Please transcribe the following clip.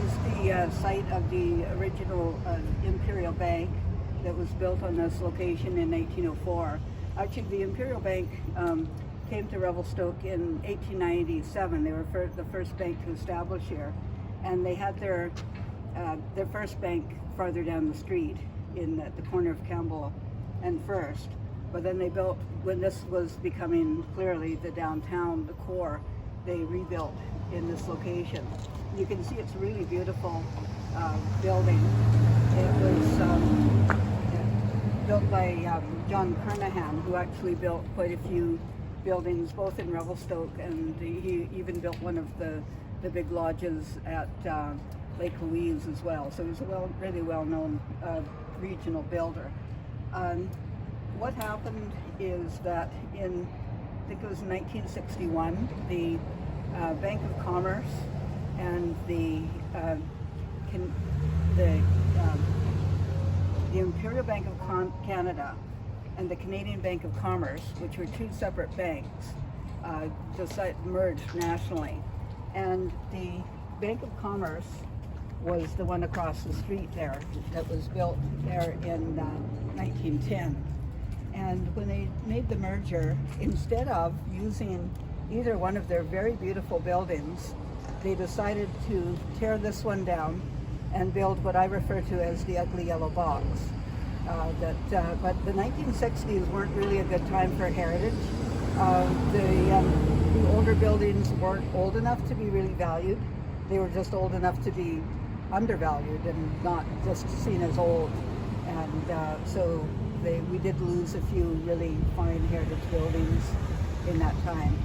is the site of the original Imperial Bank that was built on this location in 1804. Actually, the Imperial Bank came to Revelstoke in 1897. They were the first bank to establish here, and they had their first bank farther down the street in the corner of Campbell and First. But then they built, when this was becoming clearly the downtown, the core, they rebuilt in this location. You can see it's a really beautiful building. It was built by John Kernahan, who actually built quite a few buildings both in Revelstoke, and he even built one of the big lodges at Lake Louise as well. So he's a really well-known regional builder. What happened is that in, I think it was 1961, the Bank of Commerce and the Imperial Bank of Canada and the Canadian Bank of Commerce, which were two separate banks, merged nationally. And the Bank of Commerce was the one across the street there that was built there in 1910. And when they made the merger, instead of using either one of their very beautiful buildings, they decided to tear this one down and build what I refer to as the ugly yellow box. But the 1960s weren't really a good time for heritage. The older buildings weren't old enough to be really valued. They were just old enough to be undervalued and not just seen as old. And so we did lose a few really fine heritage buildings in that time.